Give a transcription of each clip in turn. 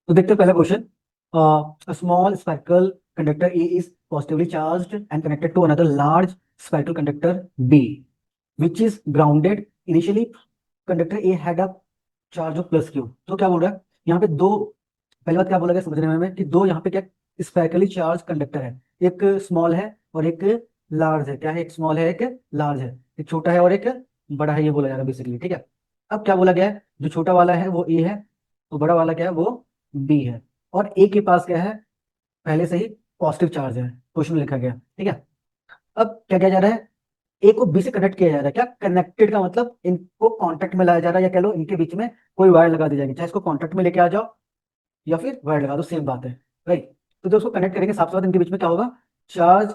तो देखते हैं पहला question. Small spherical conductor A is positively charged and connected to another large spherical conductor B which is grounded. Initially conductor A had a charge of plus q. तो क्या बोल रहा है यहाँ पे दो, पहली बात क्या बोला गया समझने में हमें कि दो यहाँ पे क्या स्पेरिकली चार्ज कंडक्टर है, एक स्मॉल है और एक लार्ज है। क्या है? एक स्मॉल है, एक लार्ज है, एक छोटा है और एक बड़ा है, ये बोला जा रहा है बेसिकली। ठीक है, अब क्या बोला गया है, जो छोटा वाला है वो ए है, तो बड़ा वाला क्या है वो बी है। और ए के पास क्या है, पहले से ही पॉजिटिव चार्ज है, क्वेश्चन में लिखा गया। ठीक है, अब क्या किया जा रहा है, ए को बी से कनेक्ट किया जा रहा है। क्या कनेक्टेड का मतलब इनको कॉन्टेक्ट में लाया जा रहा है, या कह लो इनके बीच में कोई वायर लगा दी जाएगी, चाहे इसको कॉन्टेक्ट में लेके आ जाओ या फिर वायर लगा दो, सेम बात है। राइट, तो जब उसको कनेक्ट करेंगे साथ साथ इनके बीच में क्या होगा, चार्ज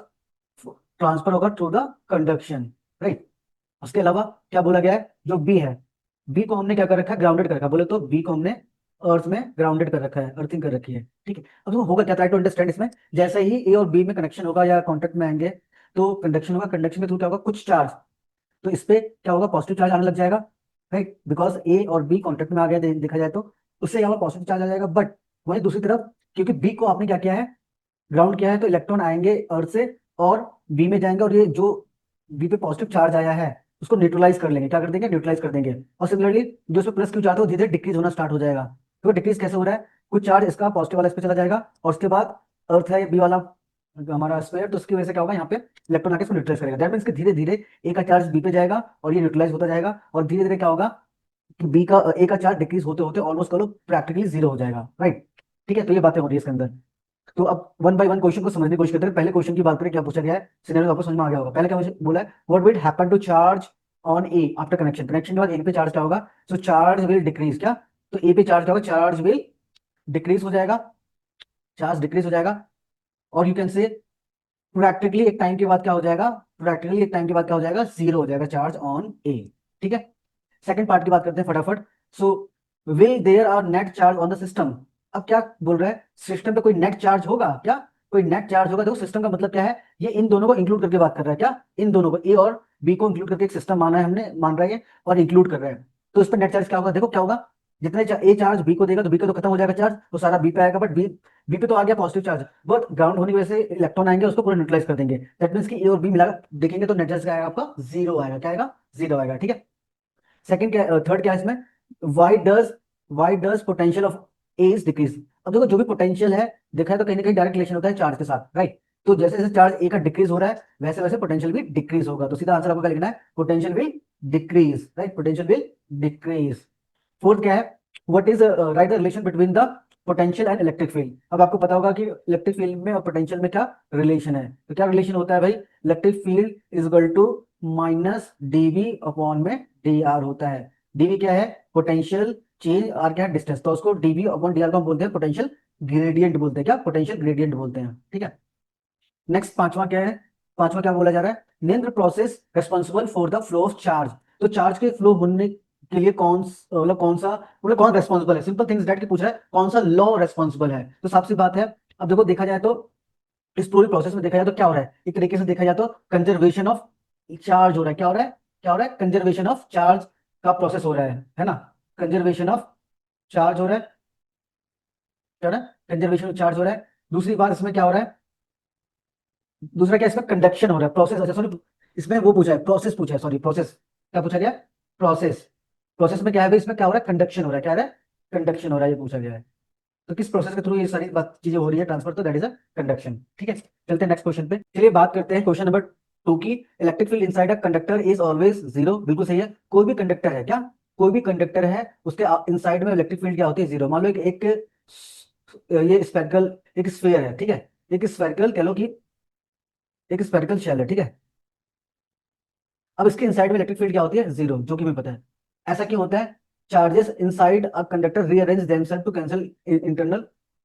ट्रांसफर होगा थ्रू द कंडक्शन। राइट, उसके अलावा क्या बोला गया है, जो बी है, बी को हमने क्या कर रखा है, ग्राउंडेड कर रखा है। बोले तो बी को हमने अर्थ में ग्राउंडेड कर रखा है, अर्थिंग कर रखी है। ठीक है, अब तो होगा क्या, ट्राई टू अंडरस्टैंड इसमें। जैसे ही ए और बी में कनेक्शन होगा या कॉन्टेक्ट में आएंगे तो कंडक्शन होगा, कंडक्शन के थ्रू क्या होगा, कुछ चार्ज, तो इस पे क्या होगा, पॉजिटिव चार्ज आने लग जाएगा। राइट, बिकॉज ए और बी कॉन्टेक्ट में आ गया, देखा जाए तो उससे यहाँ पॉजिटिव चार्ज आ जाएगा। बट वहीं दूसरी तरफ क्योंकि बी को आपने क्या किया है, ग्राउंड किया है, तो इलेक्ट्रॉन आएंगे अर्थ से और बी में जाएंगे, और ये जो बी पे पॉजिटिव चार्ज आया है उसको न्यूट्रलाइज कर लेंगे। क्या कर देंगे, न्यूट्रलाइज कर देंगे। और सिमिलरली जो इसमें प्लस क्यू चार्ज है वो धीरे धीरे डिक्रीज होना स्टार्ट हो जाएगा। तो डिक्रीज कैसे हो रहा है, कुछ चार्ज इसका पॉजिटिव वाला इस पे चला जाएगा और उसके बाद अर्थ है बी वाला हमारा स्फीयर, तो उसकी वजह से क्या होगा, यहाँ पे इलेक्ट्रॉन आके इसको न्यूट्रलाइज करेगा। दैट मीन्स कि धीरे धीरे ए का चार्ज बी पे जाएगा और ये न्यूट्रलाइज होता जाएगा, और धीरे धीरे क्या होगा कि बी का ए का चार्ज डिक्रीज होते होते ऑलमोस्ट करो प्रैक्टिकली जीरो हो जाएगा। राइट, ठीक है, तो ये बातें हो रही है इसके अंदर। तो अब वन बाय वन क्वेश्चन को समझने की कोशिश करते हैं। पहले क्वेश्चन की बात करें, क्या पूछा गया है, सिनेरियो आपको समझ में आ गया होगा। पहले क्या बोला है, what will happen to charge on A after connection. Connection के बाद ए पे चार्ज क्या होगा, सो चार्ज विल डिक्रीज। क्या, तो ए पे चार्ज क्या होगा, चार्ज विल डिक्रीज हो जाएगा, चार्ज डिक्रीज हो जाएगा। और यू कैन से प्रैक्टिकली एक टाइम के बाद क्या हो जाएगा, प्रैक्टिकली एक टाइम के बाद क्या हो जाएगा, जीरो हो जाएगा चार्ज ऑन ए। ठीक है, सेकंड पार्ट की बात करते हैं फटाफट। So will there are net charge on the system. अब क्या बोल रहा है, सिस्टम पे कोई नेट चार्ज होगा क्या, कोई नेट चार्ज होगा। देखो सिस्टम का मतलब क्या है, ये इन दोनों को इंक्लूड करके बात कर रहा है। क्या, इन दोनों को, ए और बी को इंक्लूड करके एक सिस्टम माना है हमने, मान रहा है ये, और इंक्लूड कर रहा है। तो इस पर नेट चार्ज क्या होगा, देखो क्या होगा, जितने ए चार्ज बी को देगा तो बी का तो खत्म हो जाएगा चार्ज, तो सारा बी पे आएगा। बट बी बी पे तो आ गया पॉजिटिव चार्ज, बट ग्राउंड होने की वजह से इलेक्ट्रॉन आएंगे उसको पूरा न्यूट्रलाइज कर देंगे। दैट मीन्स कि ए और बी मिला देखेंगे तो नेट चार्ज क्या आएगा आपका, जीरो आएगा। क्या आएगा, जीरो आएगा। ठीक है, सेकंड क्या, थर्ड क्या है इसमें, why does potential of A is decrease. अब देखो जो भी पोटेंशियल है देखा है तो कहीं ना कहीं डायरेक्ट रिलेशन होता है चार्ज के साथ। राइट, तो जैसे जैसे चार्ज ए का डिक्रीज हो रहा है वैसे वैसे पोटेंशियल भी डिक्रीज होगा। तो सीधा आंसर आपको क्या लिखना है, potential will decrease. Right, potential will decrease. Fourth क्या है, what is right the relation between the potential and electric field. अब आपको पता होगा कि इलेक्ट्रिक फील्ड में और पोटेंशियल में क्या रिलेशन है। तो क्या रिलेशन होता है भाई, electric field is equal to minus dV upon में डी आर होता है। डीवी क्या है, पोटेंशियल चेंज, आर क्या है डिस्टेंस, तो उसको डीवी अपॉन डी आर को हम बोलते हैं पोटेंशियल ग्रेडियंट बोलते हैं। क्या, पोटेंशियल ग्रेडियंट बोलते हैं। ठीक है, नेक्स्ट पांचवा क्या है, पांचवा क्या बोला जा रहा है, name process responsible for the flow of charge. तो चार्ज के फ्लो होने के लिए मतलब कौन सा, मतलब कौन रेस्पॉन्सिबल है, सिंपल थिंग्स दैट की पूछ रहा है, कौन सा लॉ रेस्पॉन्सिबल है। तो साफ सी बात है, अब देखो देखा जाए तो इस पूरी प्रोसेस में देखा जाए तो क्या हो रहा है, एक तरीके से देखा जाए तो कंजर्वेशन ऑफ चार्ज हो रहा है। क्या हो रहा है, क्या हो रहा है, कंजर्वेशन ऑफ चार्ज का प्रोसेस हो रहा है ना, कंजर्वेशन ऑफ चार्ज हो रहा है। क्या हो रहा है, कंजर्वेशन ऑफ चार्ज हो रहा है। दूसरी बात इसमें क्या हो रहा है, दूसरा क्या, इसमें कंडक्शन हो रहा है, प्रोसेस, अच्छा सॉरी, इसमें वो पूछा है, प्रोसेस पूछा है, सॉरी प्रोसेस, क्या पूछा गया, प्रोसेस। प्रोसेस में क्या है भाई, इसमें क्या हो रहा है, कंडक्शन हो रहा है। क्या हो रहा है, कंडक्शन हो रहा है, ये पूछा गया है। तो किस प्रोसेस के थ्रू ये सारी बात चीजें हो रही है ट्रांसफर, तो दैट इज अ कंडक्शन। ठीक है, चलते हैं नेक्स्ट क्वेश्चन पे। चलिए बात करते हैं क्वेश्चन नंबर टू की। Electric field inside a conductor is always zero. बिल्कुल सही है, कोई भी कंडक्टर है, क्या, कोई भी कंडक्टर है उसके इनसाइड में इलेक्ट्रिक फील्ड क्या होती है, जीरो। मान लो ये स्पेरिकल एक स्फीयर है। ठीक है, एक स्पेरिकल कह लो कि एक स्पेरिकल शेल है। ठीक है, अब इसके इनसाइड में इलेक्ट्रिक फील्ड क्या होती है, जीरो, जो कि हमें पता है। ऐसा क्यों होता है, charges inside a conductor rearrange themselves to cancel internal,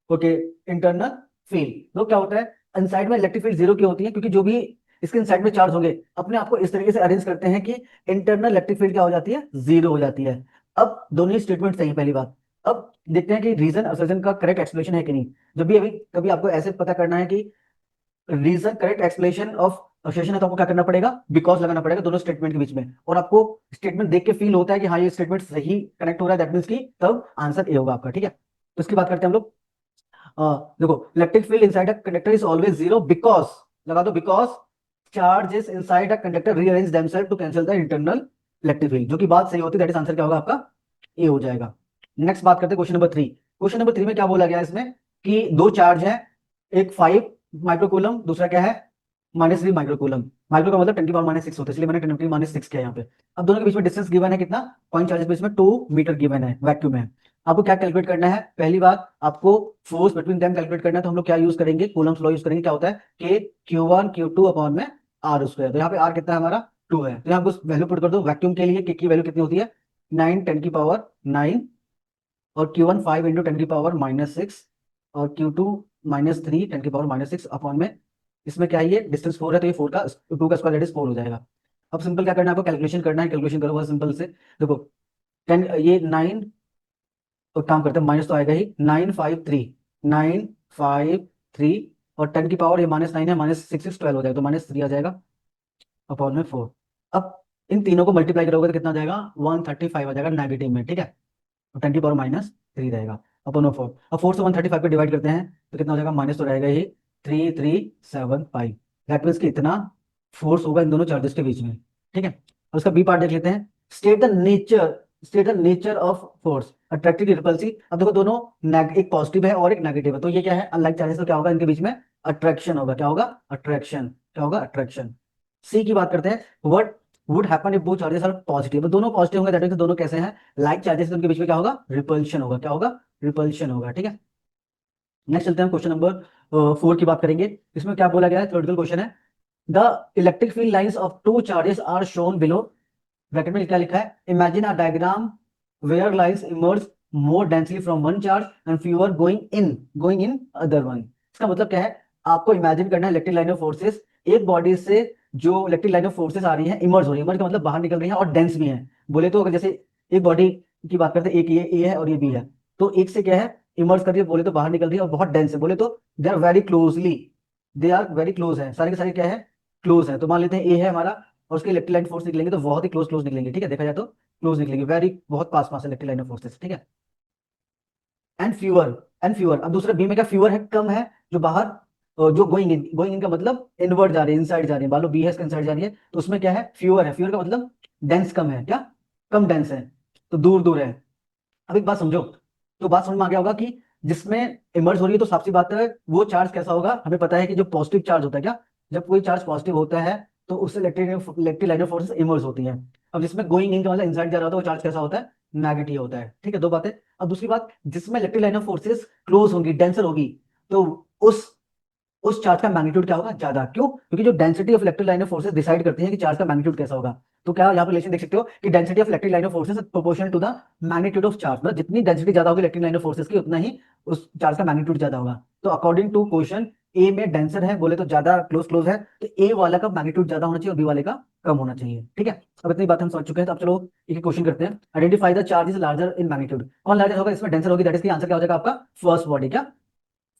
okay, internal field. तो क्या होता है, इनसाइड में इलेक्ट्रिक फील्ड जीरो क्यों होती है, क्योंकि जो भी इसके इनसाइड में चार्ज होंगे अपने आप को इस तरीके से अरेंज करते हैं कि इंटरनल इलेक्ट्रिक फील्ड क्या हो जाती है, जीरो हो जाती है। अब दोनों ही स्टेटमेंट सही है, पहली बात। अब देखते हैं कि रीजन असर्जन का करेक्ट एक्सप्लेनेशन है कि नहीं। जब भी अभी कभी आपको ऐसे पता करना है कि reason correct explanation of association है, तो आपको क्या करना पड़ेगा, बिकॉज लगाना पड़ेगा दोनों स्टेटमेंट के बीच में, और आपको स्टेटमेंट देख के फील होता है कि हाँ ये स्टेटमेंट सही कनेक्ट हो रहा है, दैट मींस कि तब आंसर ए होगा आपका। ठीक है, तो इसकी बात करते हैं हम लोग। देखो, electric field inside a conductor is always zero because, लगा दो, because charges inside a conductor rearrange themselves to cancel the internal electric field. जो कि बात सही होती है, दैट इज आंसर क्या होगा आपका, ए हो जाएगा। नेक्स्ट बात करते हैं क्वेश्चन नंबर 3। क्वेश्चन नंबर 3 में क्या बोला गया है इसमें कि दो चार्ज है, एक 5 माइक्रोकूलम, दूसरा क्या है -3 माइक्रोकूलम। माइक्रो का मतलब 10⁻�6 होता है, इसलिए मैंने 10⁻6 किया यहाँ पे। अब दोनों के बीच में डिस्टेंस गिवन है कितना, पॉइंट चार्जेस के बीच में 2 मीटर गिवन है, वैक्यूम है। आपको क्या कैलकुलेट करना है, पहली बात आपको फोर्स बिटवीन देम कैलकुलेट करना है। तो हम लोग क्या यूज करेंगे, कूलम्स लॉ यूज करेंगे। क्या होता है कि Q1 Q2 अपॉन में आर स्क्वायर। तो यहाँ पे आर कितना है हमारा 2 है, तो यहाँ पे वैल्यू पुट कर दो। वैक्यूम के लिए की वैल्यू कितनी होती है 9 10⁻9, और Q1 5 इंटू 10⁻⁻6, और Q2 -3 10⁻⁻6 अपॉन में, इसमें क्या है ये डिस्टेंस 4 है, तो ये 4 का 2 का स्क्वायर दैट इज 4 हो जाएगा। अब सिंपल क्या करना है आपको, कैलकुलेशन करना है। कैलकुलेशन करो बहुत सिंपल से, देखो 10 ये 9, तो काम करते हैं, माइनस तो आएगा ही, 953 और 10 की पावर ये -9 है, -6 12 हो जाएगा, तो -3 आ जाएगा अपॉन में 4। अब इन तीनों को मल्टीप्लाई करोगे तो कितना आ जाएगा 135 आ जाएगा नेगेटिव में, ठीक है। तो 10 की पावर -3 रहेगा अपॉन में 4। अब 4 से 135 को डिवाइड करते हैं तो कितना हो जाएगा, माइनस तो रहेगा ही 3375। दैट मीन्स कि इतना फोर्स होगा इन दोनों चार्जेस के बीच में, ठीक है। अब उसका बी पार्ट देख लेते हैं। State the nature of force attractive repulsive. अब देखो दोनों एक पॉजिटिव है और एक नेगेटिव है, तो ये क्या है अनलाइक चार्जेस, तो क्या होगा इनके बीच में अट्रैक्शन होगा। क्या होगा अट्रैक्शन, क्या होगा अट्रैक्शन। सी की बात करते हैं, what would happen if both charges are positive. दोनों पॉजिटिव होंगे, दैट मींस दोनों कैसे हैं लाइक चार्जेस, उनके बीच में क्या होगा रिपल्शन होगा। क्या होगा रिपल्शन होगा, ठीक है। नेक्स्ट चलते हैं क्वेश्चन नंबर 4 की बात करेंगे। इसमें क्या बोला गया है, थ्योरेटिकल क्वेश्चन है। The electric field lines of two charges are shown below. Bracket में क्या लिखा है, imagine a diagram where lines emerge more densely from one charge and fewer going in other one. इसका मतलब क्या है, आपको इमेजिन करना है इलेक्ट्रिक लाइन ऑफ फोर्सेस, एक बॉडी से जो इलेक्ट्रिक लाइन ऑफ फोर्सेस आ रही है इमर्ज हो रही है, इमर्ज का मतलब बाहर निकल रही है और डेंस भी है। बोले तो अगर जैसे एक बॉडी की बात करते हैं, एक ये ए है और ये बी है, तो एक से क्या है इमर्ज कर रही है, बोले तो बाहर निकल रही है और बहुत डेंस है, बोले तो दे आर वेरी क्लोज है, सारे के सारे क्या है क्लोज है। तो मान लेते हैं ए है हमारा, और उसके इलेक्ट्रिक लाइन फोर्स निकलेंगे तो बहुत ही क्लोज क्लोज निकलेंगे, ठीक है। देखा जाए तो क्लोज निकलेंगे, वेरी बहुत पास पास इलेक्ट्रिक लाइन ऑफ फोर्सेस, ठीक है। एंड फ्यूअर, अब दूसरा बी में क्या फ्यूअर है, कम है, जो बाहर जो गोइंग इन का मतलब इनवर्ड जा रही है, इनसाइड जा रही है, मान लो बी है इसका इनसाइड जा रही है, तो उसमें क्या है फ्यूअर है। फ्यूअर का मतलब डेंस कम है, क्या कम डेंस है, तो दूर दूर है। अब एक बात समझो, तो बात समझ में आ गया होगा कि जिसमें इमर्ज हो रही है तो साफ सी बात है वो चार्ज कैसा होगा, हमें पता है कि जो पॉजिटिव चार्ज होता है, क्या जब कोई चार्ज पॉजिटिव होता है तो उससे electric line of forces emerge होती है। अब जिसमें गोइंग इन का मतलब इनसाइड जा रहा होता है वो चार्ज कैसा होता है नेगेटिव होता है, ठीक है। दो बातें। अब दूसरी बात, जिसमें electric line of forces close होंगी डेंसर होगी, तो उस उस चार्ज का मैग्नीट्यूड क्या होगा ज्यादा, क्यों, क्योंकि जो density of electric line of forces decide करती है कि चार्ज का मैग्नीट्यूड कैसा होगा। तो क्या यहाँ पर रिलेशन देख सकते हो कि density of electric line of forces proportional to the magnitude of charge, मतलब जितनी डेंसिटी ज्यादा होगी इलेक्ट्रिक लाइन ऑफ फोर्सेस की, उतना ही उस चार्ज का मैग्नीट्यूड ज्यादा होगा। तो अकॉर्डिंग टू क्वेश्चन, ए में डेंसर है बोले तो ज्यादा क्लोज क्लोज है, तो ए वाला का मैग्नीट्यूड ज्यादा होना चाहिए और बी वाले का कम होना चाहिए, ठीक है। अब इतनी बात हम समझ चुके हैं, तो अब चलो एक क्वेश्चन करते हैं। Identify the charge is larger in magnitude. कौन लार्जर होगा, इसमें डेंसर होगी, दैट इज आंसर क्या हो जाएगा आपका फर्स्ट बॉडी, क्या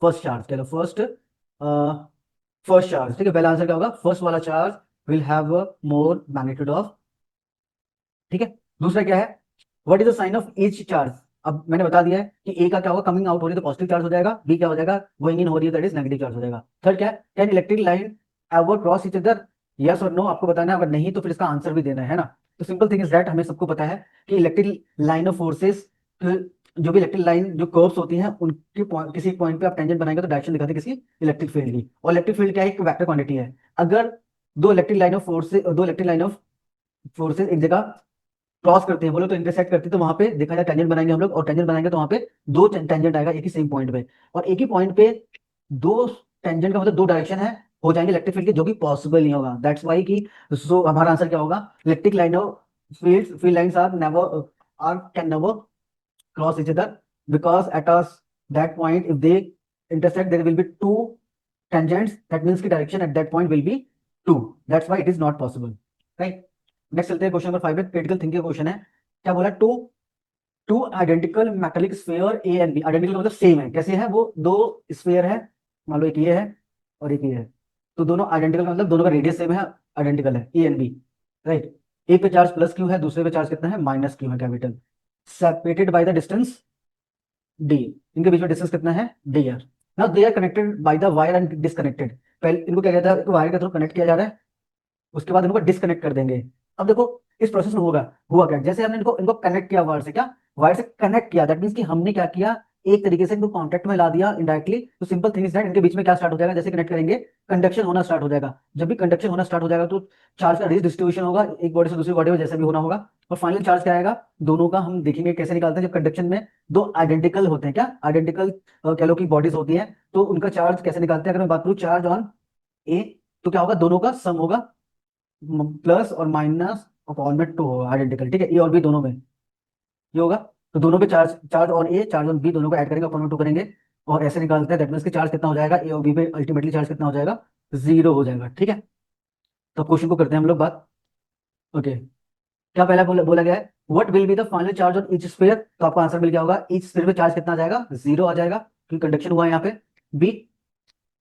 फर्स्ट चार्ज, चलो फर्स्ट चार्ज, ठीक है। पहला आंसर क्या होगा, फर्स्ट वाला charge will have more magnitude of, ठीक है। दूसरा क्या है, what is the sign of each charge. अब मैंने बता दिया है कि ए का क्या होगा, कमिंग आउट हो रही है तो पॉजिटिव चार्ज हो जाएगा, बी क्या हो जाएगा गोइंग इन हो रही है दैट इज नेगेटिव चार्ज हो जाएगा। थर्ड क्या है, can electric line ever cross each other, yes और नो आपको बताना है, अगर नहीं तो फिर इसका आंसर भी देना है ना। तो सिंपल थिंग इज दैट, हमें सबको पता है कि इलेक्ट्रिक लाइन ऑफ फोर्सेस, जो भी इलेक्ट्रिक लाइन जो कर्व्स होती हैं उनके किसी पॉइंट पे आप टेंजेंट बनाएंगे तो डायरेक्शन दिखाते हैं किसी इलेक्ट्रिक फील्ड की। और इलेक्ट्रिक फील्ड क्या है, एक वेक्टर क्वांटिटी है। अगर दो इलेक्ट्रिक लाइन ऑफ फोर्सेस एक जगह क्रॉस करते हैं, बोलो तो इंटरसेक्ट करते हैं, तो वहां पे देखा जाए टेंजेंट बनाएंगे हम लोग, और टेंजेंट बनाएंगे तो वहां पे दो टेंजेंट आएगा एक ही सेम पॉइंट पे, और एक ही पॉइंट पे दो टेंजेंट का मतलब दो डायरेक्शन है हो जाएंगे इलेक्ट्रिक फील्ड के, जो कि पॉसिबल नहीं होगा। दैट्स वाई कि सो हमारा आंसर क्या होगा, electric line of field lines are can never cross each other because at us that point if they intersect there will be two tangents, that means की direction at that point will be 2, that's why it is not possible, right। Next चलते हैं question number 5 में, critical thinking question है। क्या बोला, two two identical metallic sphere A and B, identical मतलब same है, कैसे है वो, दो स्फीयर है, मान लो एक ये है और एक ये है, तो दोनों आइडेंटिकल मतलब दोनों का रेडियस सेम है, आइडेंटिकल है ए एंड बी, राइट। एक पे चार्ज प्लस क्यू है, दूसरे पे चार्ज कितना है माइनस क्यू है, capital, separated by the distance d, इनके बीच में डिस्टेंस कितना है, डी है। Now they are connected by the wire and disconnected. पहले इनको क्या कहता है, वायर के थ्रू कनेक्ट किया जा रहा है, उसके बाद इनको डिसकनेक्ट कर देंगे। अब देखो इस प्रोसेस में होगा, हुआ क्या, जैसे हमने इनको इनको कनेक्ट किया वायर से, क्या वायर से कनेक्ट किया, दैट मींस कि हमने क्या किया, एक तरीके से इनको कांटेक्ट में ला दिया इनडायरेक्टली। तो सिंपल थिंग इज दैट इनके बीच में क्या स्टार्ट हो जाएगा, जैसे कनेक्ट करेंगे कंडक्शन होना स्टार्ट हो जाएगा। जब भी कंडक्शन होना स्टार्ट हो जाएगा तो चार्ज का डिस्ट्रीब्यूशन होगा, एक बॉडी से दूसरी बॉडी में जैसे भी होना होगा, और फाइनल चार्ज क्या आएगा, दोनों का हम देखेंगे कैसे निकालते हैं। जब कंडक्शन में दो आइडेंटिकल होते हैं, क्या आइडेंटिकल कह लो की बॉडीज होती हैं, तो उनका चार्ज कैसे निकालते हैं। अगर मैं बात करूं चार्ज ऑन ए, तो क्या होगा, दोनों का सम होगा, प्लस और माइनस अपॉन में टू होगा आइडेंटिकल, ठीक है, ए और बी दोनों में ये होगा। तो दोनों पे charge, charge on A charge on B दोनों को ऐड करेंगे, अपॉन में टू करेंगे, और ऐसे निकालते हैं। दैट मींस कि चार्ज कितना हो जाएगा, ए और बी पे अल्टीमेटली चार्ज कितना हो जाएगा, जीरो हो जाएगा, ठीक है। तो क्वेश्चन को करते हैं हम लोग बात। ओके, क्या पहला बोला गया है, what will be the final charge on each sphere, तो आपका आंसर मिल गया होगा, ईच स्फीयर पे चार्ज कितना आ जाएगा, जीरो आ जाएगा, क्योंकि कंडक्शन हुआ है यहाँ पे। B,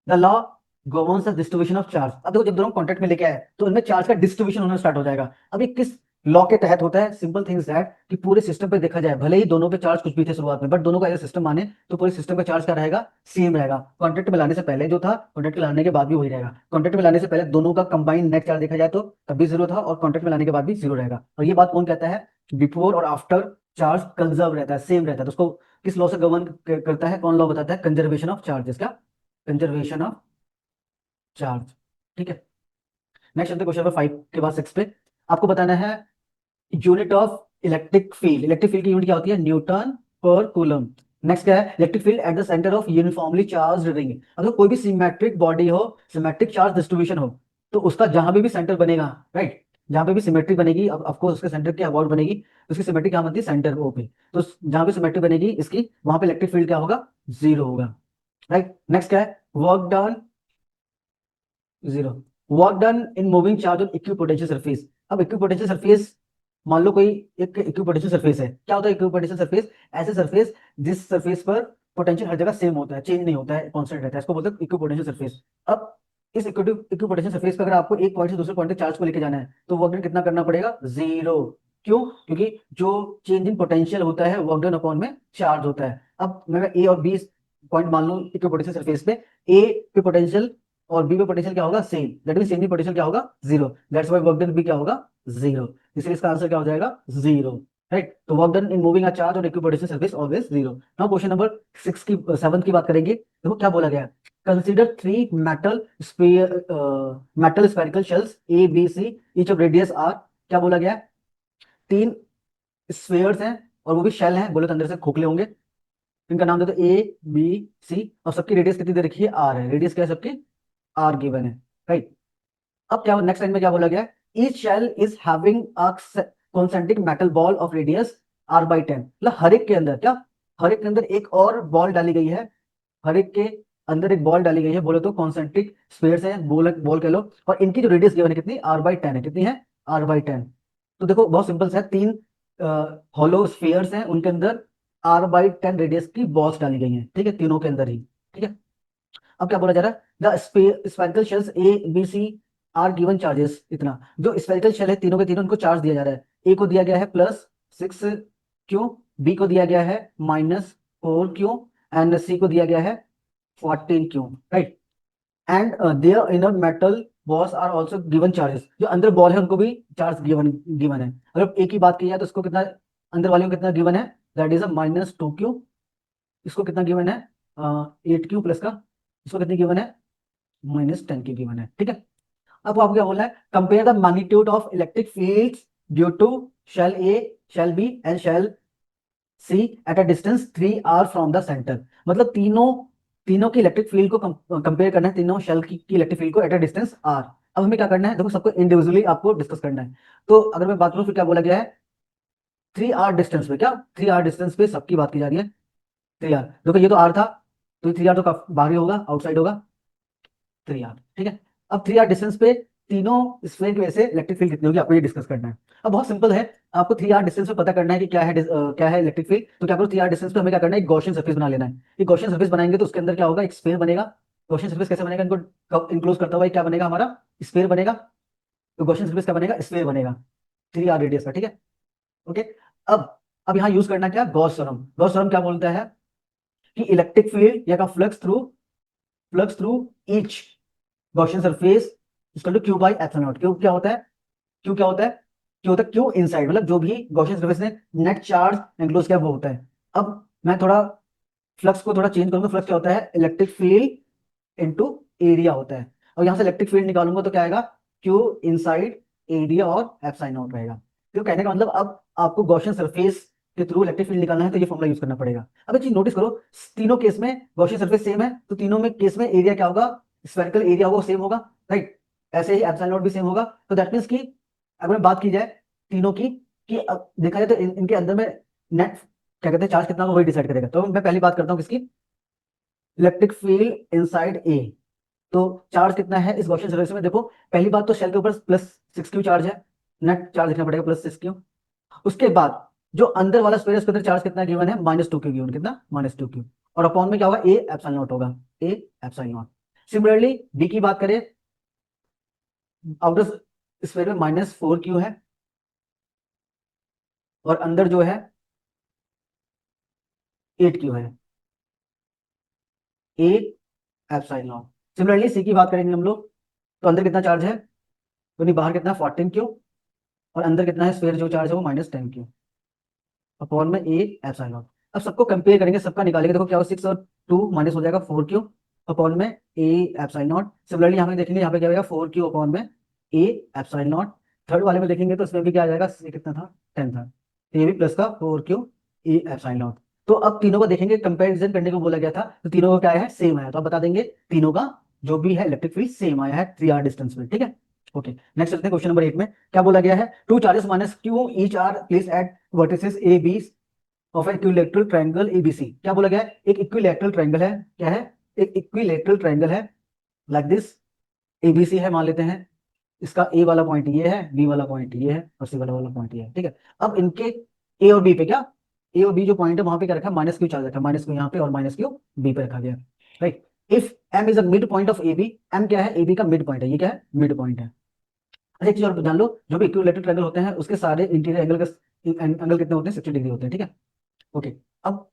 the law governs the distribution of charge. अब देखो जब दोनों कॉन्टेक्ट में लेके आए तो इनमें चार्ज का डिस्ट्रीब्यूशन होना स्टार्ट हो जाएगा। अब ये किस लॉ के तहत होता है, सिंपल थिंग्स दैट कि पूरे सिस्टम पे देखा जाए, भले ही दोनों पे चार्ज कुछ भी थे शुरुआत में, बट दोनों का अगर सिस्टम माने तो पूरे सिस्टम का चार्ज क्या रहेगा, सेम रहेगा। कॉन्टेक्ट में लाने से पहले जो था, कॉन्टेक्ट में लाने के बाद भी वही रहेगा। कॉन्टेक्ट में लाने से पहले दोनों का कंबाइंड नेट चार्ज देखा जाए तो तब भी जीरो था, और कॉन्टेक्ट में लाने के बाद भी जीरो रहेगा। और ये बात कौन कहता है, बिफोर और आफ्टर चार्ज कंजर्व रहता है, सेम रहता है। तो उसको किस लॉ से गवर्न करता है, कौन लॉ बताता है, कंजर्वेशन ऑफ चार्जेस, क्या कंजर्वेशन ऑफ चार्ज, ठीक है। नेक्स्ट चलते क्वेश्चन नंबर 5 के बाद 6 पे। आपको बताना है unit of electric field. Electric field की यूनिट क्या होती है, न्यूटन पर कूलम। नेक्स्ट क्या है, electric field at the centre of uniformly charge ring. अगर कोई भी सिमेट्रिक बॉडी हो, सिमेट्रिक चार्ज डिस्ट्रीब्यूशन हो, तो उसका जहां भी सेंटर बनेगा, राइट, जहां पे भी सिमेट्री बनेगी, अब ऑफकोर्स उसके सेंटर के अबाउट बनेगी, उसकी सिमेट्री क्या बनती है, सेंटर ओ पे। तो जहां पे सिमेट्री बनेगी इसकी, वहां पे इलेक्ट्रिक फील्ड क्या होगा, जीरो होगा, राइट। नेक्स्ट क्या है, work done zero, work done in moving charge on equipotential surface. अब इक्विपोटेंशियल सरफेस, मान लो कोई एक इक्विपोटेंशियल सरफेस है, क्या होता है इक्विपोटेंशियल सरफेस, ऐसे सरफेस जिस सरफेस पर पोटेंशियल हर जगह सेम होता है, चेंज नहीं होता है, कांस्टेंट रहता है, इसको बोलते हैं इक्विपोटेंशियल सरफेस। अब इस इक्विपोटेंशियल सरफेस पे अगर आपको एक पॉइंट से दूसरे पॉइंट तक चार्ज को लेके जाना है तो वर्क डन कितना करना पड़ेगा, जीरो। क्यों, क्योंकि जो चेंज इन पोटेंशियल होता है वर्क डन अपॉन में चार्ज होता है। अब मैं ए और बी पॉइंट मान लूं इक्विपोटेंशियल सरफेस पे, ए पे पोटेंशियल और बी पे पोटेंशियल क्या होगा, सेम, दैट मींस सेम भी पोटेंशियल क्या होगा, zero, that's why work done भी क्या होगा, जीरो। इसलिए इसका आंसर क्या हो जाएगा, जीरो, राइट। तो work done in moving a charge on equipotential surface always zero. Now question number 6 की 7 की बात करेंगे। देखो क्या बोला गया है, consider three metal spherical shells A B C, each of radius R. क्या बोला गया है, तीन स्फेयर्स हैं और वो भी शेल हैं, बोले तो अंदर से खोखले होंगे। इनका नाम दे दो ए बी सी, और सबकी रेडियस कितनी दे रखी है, आर है, रेडियस क्या है सबकी, आर गिवन है, राइट। अब क्या नेक्स्ट लाइन में क्या बोला गया है, each shell is having a concentric metal ball of radius R by 10। मतलब हर एक के अंदर क्या, हर एक के अंदर एक और बॉल डाली गई है, हर एक के अंदर एक बॉल डाली गई है, बोले तो कॉन्सेंट्रिक स्फीयर्स है, बॉल बॉल कह लो, और इनकी जो रेडियस गिवन है कितनी, आर बाई 10 है, कितनी है, आर बाई 10। तो देखो बहुत सिंपल सा है, तीन हॉलो स्फीयर्स हैं, उनके अंदर आर बाई 10 रेडियस की बॉल्स डाली गई हैं, ठीक है, तीनों के अंदर ही, ठीक है। अब क्या बोला जा रहा है, the spherical shells A B C are given charges. इतना जो स्फेरिकल शेल है तीनों के तीनों, उनको चार्ज दिया जा रहा है। ए को दिया गया है +6 क्यू, बी को दिया गया है -4 क्यू, एंड सी को दिया गया है 14 Q, right. And their inner metal balls are also given charges. जो अंदर बॉल है उनको भी चार्ज गिवन गिवन है। अगर ए की बात की जाए तो उसको कितना, अंदर वाले को कितना गिवन है, दैट इज -2 क्यू। इसको कितना गिवन है, 8 क्यू प्लस का, इसको कितनी गिवन है, -10 की गिवन है, ठीक है। अब आपको क्या बोलना है, compare the magnitude of electric fields due to shell A, shell B and shell C at a distance 3r from the centre. मतलब तीनों तीनों की इलेक्ट्रिक फील्ड को कंपेयर करना है, तीनों शेल की इलेक्ट्रिक फील्ड को एट अ डिस्टेंस r। अब हमें क्या करना है, देखो सबको इंडिविजुअली आपको डिस्कस करना है। तो अगर मैं बात करूं फिर क्या बोला गया है, 3r डिस्टेंस पे, क्या 3r डिस्टेंस पे सबकी बात की जा रही है, 3r। देखो ये तो r था, तो 3r तो बाहरी होगा, आउटसाइड होगा, 3r, ठीक है। अब 3r डिस्टेंस पे तीनों स्फीयर की वजह से इलेक्ट्रिक फील्ड कितनी होगी, आपको ये डिस्कस करना है। अब बहुत सिंपल है, आपको 3r डिस्टेंस पे पता करना है कि क्या है इलेक्ट्रिक फील्ड। तो क्या करो, 3r डिस्टेंस पे हमें क्या करना है, एक गॉसियन सरफेस बना लेना है। एक गॉसियन सरफेस बनाएंगे तो उसके अंदर क्या होगा, एक स्फीयर बनेगा। गॉसियन सरफेस कैसे बनेगा, इनको इंक्लोज करता हुआ क्या बनेगा, हमारा स्फीयर बनेगा। तो गॉसियन सरफेस क्या बनेगा, स्फीयर बनेगा 3r रेडियस का, ठीक है, ओके। अब यहाँ यूज करना क्या, गॉस थ्योरम। गॉस थ्योरम क्या बोलता है, कि इलेक्ट्रिक फील्ड या का flux through each Gaussian surface equal to Q by epsilon naught. Q क्या होता है? क्यू क्या होता है? क्यू होता है क्यू इनसाइड, मतलब जो भी गॉसियन सरफेस ने नेट चार्ज एंक्लोज किया वो होता है। अब मैं थोड़ा फ्लक्स को थोड़ा चेंज करूंगा। फ्लक्स क्या होता है? इलेक्ट्रिक फील्ड इनटू एरिया होता है। और यहां से इलेक्ट्रिक फील्ड निकालूंगा तो क्या आएगा? क्यू इनसाइड एरिया और एप्सिलॉन नॉट रहेगा। तो कहने का मतलब अब आपको गॉसियन सरफेस के थ्रू इलेक्ट्रिक फील्ड निकालना है तो ये फॉर्मूला यूज करना पड़ेगा। अब एक चीज नोटिस करो, तीनों केस में गॉसियन सरफेस सेम है, तो तीनों में केस में एरिया क्या होगा? स्फेरिकल एरिया होगा, सेम होगा, राइट? ऐसे ही एप्सिलॉन नॉट भी सेम होगा। तो दैट मीन्स कि अगर बात की जाए तीनों की, कि अब देखा जाए तो इनके अंदर में नेट क्या कहते हैं चार्ज कितना होगा वही डिसाइड करेगा। तो मैं पहली बात करता हूँ किसकी? Electric field inside a. तो चार्ज कितना है इस गॉसियन सरफेस में? देखो पहली बात तो शेल के ऊपर +6q चार्ज है, नेट चार्ज लिखना पड़ेगा +6q। उसके बाद जो अंदर वाला स्फीयर है उसके अंदर चार्ज कितना गिवन है? -2q गिवन, कितना? -2q। और अपॉन में क्या होगा? ए एप्सिलॉन नॉट होगा, A epsilon naught. Similarly B की बात करें, आउटर स्फीयर में -4q है और अंदर जो है 8q है, A epsilon naught. Similarly C की बात करेंगे हम लोग, तो अंदर कितना चार्ज है? तो नहीं, बाहर कितना? 14q। और अंदर कितना है स्फीयर जो चार्ज है वो -10q अपॉन में ए एप्सिलॉन नॉट। अब सबको कंपेयर करेंगे, सबका निकालेंगे। देखो क्या हो, 6 और 2 माइनस हो जाएगा 4q अपॉन में ए एप्सिलॉन नॉट। सिमिलरली यहाँ पे देखेंगे, यहाँ पे क्या होगा? 4q अपॉन में ए एप्सिलॉन नॉट। थर्ड वाले में देखेंगे तो इसमें भी क्या आ जाएगा? ये कितना था? 10 था, तो ये भी प्लस का 4q ए एप्सिलॉन नॉट। तो अब तीनों को देखेंगे, कंपेरिजन करने को बोला गया था, तो तीनों का क्या है? सेम आया। तो आप बता देंगे तीनों का जो भी है इलेक्ट्रिक फील्ड सेम आया है 3r डिस्टेंस में, ठीक है? ओके, नेक्स्ट चलते हैं क्वेश्चन नंबर 8 में। क्या बोला गया है? Two charges -q each are place at vertices A B of an equilateral triangle ABC. क्या बोला गया है? एक इक्विलैटरल ट्रायंगल है, क्या है? एक इक्विलैटरल ट्रायंगल है, लाइक दिस। एबीसी है मान लेते हैं, इसका ए वाला पॉइंट ये है, बी वाला पॉइंट ये है और सी वाला वाला पॉइंट ये है, ठीक है? अब इनके ए और बी पे क्या, ए और बी जो पॉइंट है वहां पे क्या रखा है? -q चार्ज रखा है, -q यहाँ पे और -q बी पे रखा गया, right? If M is a mid point of A B, M क्या है? ए बी का मिड पॉइंट है, ये क्या है? मिड पॉइंट है। अच्छा एक चीज और जान लो, जो भी इक्विलैटरल ट्रायंगल होते हैं उसके सारे इंटीरियर एंगल का एंगल कितने होते हैं? 60 डिग्री होते हैं, ठीक है? ओके, अब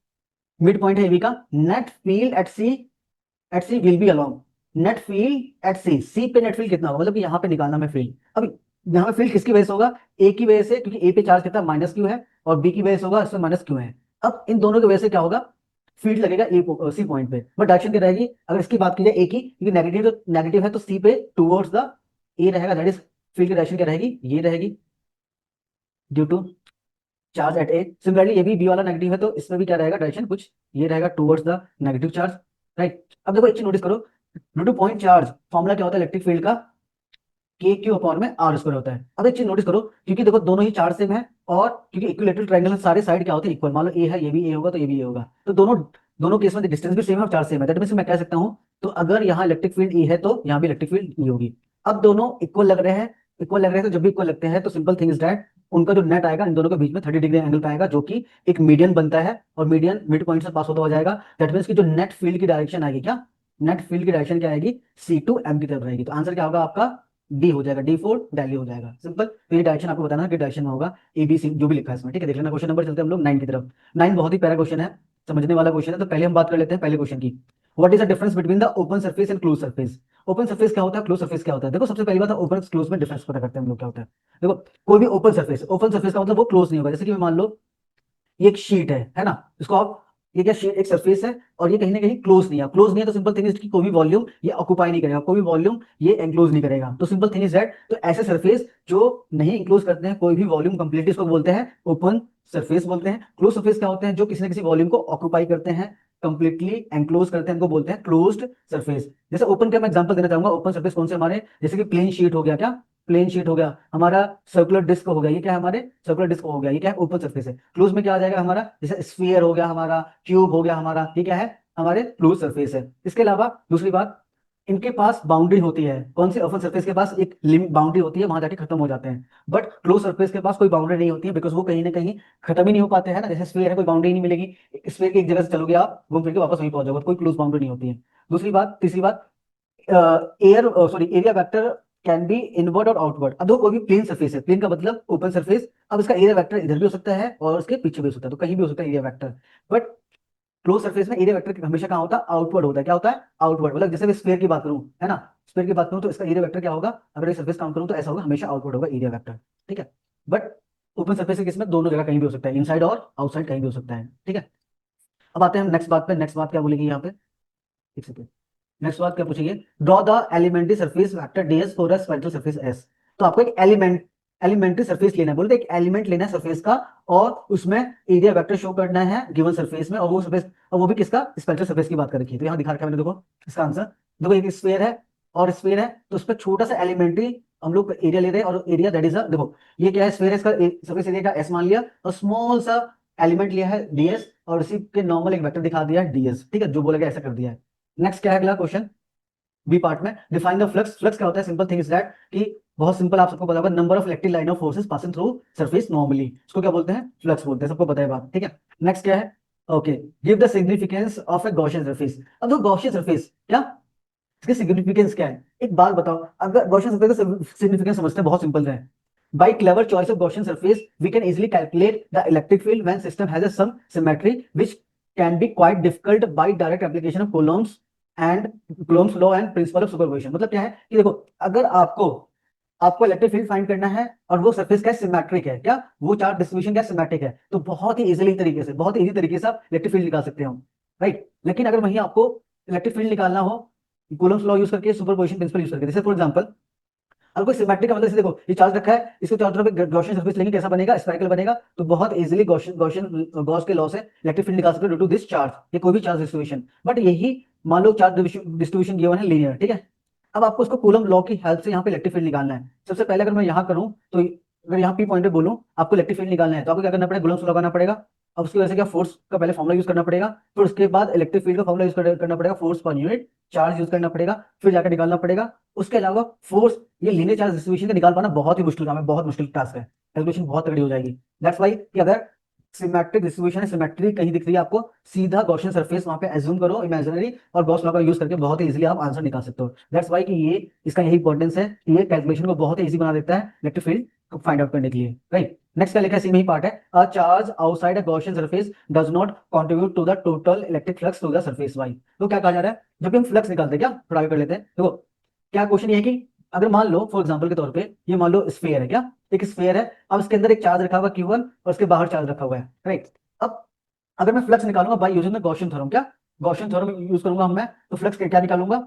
मिड पॉइंट है एबी का। Net field at C will be along, net field at C, C पे नेट फील्ड कितना होगा? मतलब कि यहाँ पे निकालना है फील्ड। अब यहाँ पे फील्ड किसकी वजह से होगा? ए की वजह से, क्योंकि ए पे चार्ज कितना? -q है, और बी की वजह से होगा, इसमें -q है। अब इन दोनों की वजह से क्या होगा? फील्ड लगेगा ए सी पॉइंट पे, बट डायरेक्शन क्या रहेगी? अगर इसकी बात की जाए ए की, क्योंकि नेगेटिव है तो सी पे टूवर्ड्स द ए रहेगा, दैट इज फील्ड की डायरेक्शन क्या रहेगी? ये रहेगी, due to charge at A. Similarly ये भी बी वाला नेगेटिव है तो इसमें भी क्या रहेगा? डायरेक्शन कुछ ये रहेगा, towards the negative charge, right? अब देखो एक चीज नोटिस करो, due two point charge formula क्या होता है इलेक्ट्रिक फील्ड का? के क्यू अपॉन में आर स्क्वायर होता है। अब एक चीज नोटिस करो, क्योंकि देखो दोनों ही चार्ज सेम है, और क्योंकि इक्विलैटरल ट्रायंगल सारे साइड क्या होते हैं? इक्वल। मान लो ए है, ये भी ए होगा तो ये भी ए होगा, तो दोनों दोनों केस में डिस्टेंस भी सेम है और चार्ज सेम है, दैट मींस मैं कह सकता हूं, तो अगर यहाँ इलेक्ट्रिक फील्ड ई है तो यहाँ भी इलेक्ट्रिक फील्ड ई होगी। अब दोनों इक्वल लग रहे हैं, इक्वल लग रहे हैं, तो जब भी इक्वल लगते हैं तो सिंपल थिंग इज दैट उनका जो नेट आएगा इन दोनों के बीच में 30 डिग्री एंगल पे आएगा, जो कि एक मीडियन बनता है, और मीडियन मिड पॉइंट से पास होता हो जाएगा। दैट मींस कि जो नेट फील्ड की डायरेक्शन आएगी, क्या नेट फील्ड की डायरेक्शन क्या आएगी? सी टू एम की तरफ रहेगी। तो आंसर क्या होगा आपका? डी हो जाएगा, डी फोर दिल्ली हो जाएगा, सिंपल। तो ये डायरेक्शन आपको बताना है कि डायरेक्शन में होगा ए बी सी जो भी लिखा है इसमें, ठीक है? देख लेना। क्वेश्चन नंबर चलते हैं हम लोग 9 की तरफ। 9 बहुत ही प्यारा क्वेश्चन है, समझने वाला क्वेश्चन है। तो पहले हम बात कर लेते हैं पहले क्वेश्चन की। What is the difference between the open surface and close surface? Open surface क्या होता है? क्लोज सरफेस क्या होता है? देखो सबसे पहली बात, ओपन क्लोज में डिफरेंस पता करते हैं हम लोग क्या होता है। देखो कोई भी ओपन सरफेस का मतलब वो क्लोज नहीं होगा। जैसे कि मान लो ये एक शीट है ना, इसको आप, ये क्या शीट एक सरफेस है और ये कहीं ना कहीं क्लोज नहीं है। क्लोज नहीं है तो सिंपल थिंग इज कि कोई भी वॉल्यूम ये ऑक्यूपाई नहीं करेगा, कोई भी वॉल्यूम ये एंक्लोज नहीं करेगा। तो सिंपल थिंग इज दैट, तो ऐसे सरफेस जो नहीं इंक्लोज करते हैं कोई भी वॉल्यूम कंप्लीटली, इसको बोलते हैं ओपन सरफेस बोलते हैं। क्लोज सरफेस क्या होते हैं? जो किसी ना किसी वॉल्यूम को ऑक्यूपाई करते हैं, कंप्लीटली एंक्लोज करते हैं, उनको बोलते हैं क्लोज्ड सरफेस। जैसे ओपन का मैं एग्जांपल देना चाहूंगा। ओपन सरफेस कौन से हमारे? जैसे कि प्लेन शीट हो गया, क्या प्लेन शीट हो गया हमारा, सर्कुलर डिस्क हो गया, ये क्या है हमारे? सर्कुलर डिस्क हो गया, ये क्या है? ओपन सरफेस है। क्लोज में क्या आ जाएगा हमारा? जैसे स्फीयर हो गया हमारा, क्यूब हो गया हमारा, ये क्या है? हमारे क्लोज सरफेस है। इसके अलावा दूसरी बात, इनके पास बाउंड्री होती है। कौन सी? ओपन सरफेस के पास एक लिमिट बाउंड्री होती है, वहां जाके खत्म हो जाते हैं। बट क्लोज सरफेस के पास कोई बाउंड्री नहीं होती है, बिकॉज वो कहीं ना कहीं खत्म ही नहीं हो पाते हैं ना। जैसे स्फीयर है, कोई बाउंड्री नहीं मिलेगी, स्फीयर की एक जगह से चलोगे आप, घूम फिर के वापस वहीं पहुंच जाओगे, कोई क्लोज बाउंड्री नहीं होती है। दूसरी बात, तीसरी बात, area vector can be inward और आउटवर्ड। अब देखो कोई भी प्लेन सरफेस है, प्लेन का मतलब ओपन सरफेस, अब इसका एरिया वेक्टर इधर भी हो सकता है और उसके पीछे भी हो सकता है, तो कहीं भी हो सकता है area vector. But close surface में एरिया वेक्टर हमेशा कहाँ होता है, आउटवर्ड होता है। क्या होता है, आउटवर्ड। मतलब जैसे मैं स्फीयर की बात करूं, है ना, स्फीयर की बात करूं तो इसका एरिया वेक्टर क्या होगा, अगर ये सरफेस काउंट करूं तो ऐसा होगा, हमेशा आउटवर्ड होगा एरिया वेक्टर। ठीक है, बट ओपन सरफेस के केस में दोनों जगह कहीं भी हो सकता है, इनसाइड और आउटसाइड कहीं भी हो सकता है। ठीक है, अब आते हैं हम नेक्स्ट बात पे। नेक्स्ट बात क्या बोलेगी यहाँ पे, एक सेकंड। नेक्स्ट बात क्या पूछेंगे, draw the elementary surface vector DS for a spherical surface S. तो आपको एक एलिमेंट्री सरफेस लेना है, बोलते एक एलिमेंट लेना है सरफेस का, और उसमें एरिया वेक्टर शो करना है गिवन सरफेस में, और वो सरफेस, और वो भी किसका, स्फेरिकल सरफेस की बात कर रखी है। तो यहाँ दिखा रखा है मैंने, देखो इसका आंसर। देखो एक स्फीयर है और स्फीयर है, तो उस पर छोटा सा एलिमेंट्री हम लोग एरिया ले रहे हैं, और एरिया दैट इज देखो ये क्या है, स्फीयर है, इसका सरफेस एरिया का एस मान लिया, और स्मॉल सा एलिमेंट लिया है डीएस, और उसी के नॉर्मल एक वेक्टर दिखा दिया है डीएस। ठीक है, जो बोला गया ऐसा कर दिया है। नेक्स्ट क्या है अगला क्वेश्चन, बी पार्ट में, डिफाइन द फ्लक्स। फ्लक्स क्या होता है, सिंपल थिंग इज दैट कि बहुत सिंपल, आप सबको पता होगा, number of electric line of forces passing through surface normally, इसको क्या बोलते हैं, फ्लक्स बोलते हैं, सबको पता है बात। ठीक है, नेक्स्ट क्या है, okay, give the significance of A Gaussian surface. अब तो गॉसियन सरफेस क्या, इसकी सिग्निफिकेंस क्या है, एक बात बताओ। अगर गॉसियन सरफेस का सिग्निफिकेंस समझते हैं, बहुत सिंपल है। By clever choice of Gaussian surface, we can easily calculate the electric field when system has a some symmetry, which can be quite difficult by direct application of Coulomb's law and principle of superposition। मतलब क्या है कि देखो, अगर आपको आपको electric field find करना है, और वो सरफेस क्या सिमेट्रिक है, क्या वो चार्ज डिस्ट्रीब्यूशन क्या सिमेट्रिक है, तो बहुत ही इजीली तरीके से, बहुत ही इजी तरीके से आप इलेक्ट्रिक फील्ड निकाल सकते हो, राइट। लेकिन अगर वहीं आपको इलेक्ट्रिक फील्ड निकालना हो कूलम्स लॉ यूज करके, सुपरपोजिशन प्रिंसिपल यूज करके, जैसे फॉर एग्जांपल, अब कोई सिमेट्रिक का मतलब, इसे देखो ये चार्ज रखा है, इसके चारों तरफ गॉसियन सरफेस लेंगे, कैसा बनेगा, स्फेरिकल बनेगा। तो बहुत इजीली गॉस के लॉ से इलेक्ट्रिक फील्ड निकाल सकते हो ड्यू टू दिस चार्ज, ये कोई भी चार्ज डिस्ट्रीब्यूशन। बट यही मान लो चार्ज डिस्ट्रीब्यूशन गिवन है लीनियर, ठीक है। अब आपको उसको कूलम लॉ की हेल्प से यहाँ पे इलेक्ट्रिक फील्ड निकालना है। सबसे पहले अगर मैं यहाँ करूँ तो, अगर यहाँ पी पॉइंट पे बोलूँ आपको इलेक्ट्रिक फील्ड निकालना है, तो आपको क्या करना पड़ेगा, कूलम्स लॉ लगाना पड़ेगा। अब उसकी वजह से क्या, फोर्स का पहले फॉर्मुला यूज करना पड़ेगा, फिर उसके बाद इलेक्ट्रिक फील्ड का फॉर्मुला यूज करना पड़ेगा, force per unit charge use करना पड़ेगा, फिर जाकर निकालना पड़ेगा। उसके अलावा फोर्स, ये लीनियर चार्ज डिस्ट्रीब्यूशन का निकाल पाना बहुत ही मुश्किल काम है, बहुत मुश्किल टास्क है, कैलकुलेशन बहुत तगड़ी हो जाएगी। दैट्स वाई कि अगर सिमेट्रिक डिस्ट्रीब्यूशन है, सिमेट्री कहीं दिख रही है आपको, सीधा गॉसियन सरफेस वहां पे एज्यूम करो इमेजिनरी, और गॉस लॉ का यूज करके बहुत ही इजीली आप आंसर निकाल सकते हो। दैट्स वाई कि ये इसका यही इंपॉर्टेंस है कि ये कैलकुलेशन को बहुत ही इजी बना देता है इलेक्ट्रिक फील्ड को फाइंड आउट करने के लिए, राइट। नेक्स्ट क्या लिखा है, इसी में ही पार्ट है, a charge outside a Gaussian surface does not contribute to the total electric flux to the surface Y. तो क्या कहा जा रहा है, जब भी हम फ्लक्स निकालते हैं, क्या थोड़ा आगे कर लेते हैं, देखो क्या क्वेश्चन ये है कि अगर मान लो फॉर एग्जांपल के तौर पे, ये मान लो स्फीयर है, क्या एक स्फीयर है, अब इसके अंदर एक चार्ज रखा हुआ Q1 और उसके बाहर चार्ज रखा हुआ है, राइट। अब अगर मैं फ्लक्स निकालूंगा by using the Gaussian theorem, क्या गॉसियन थ्योरम यूज करूंगा मैं, तो फ्लक्स क्या निकालूंगा,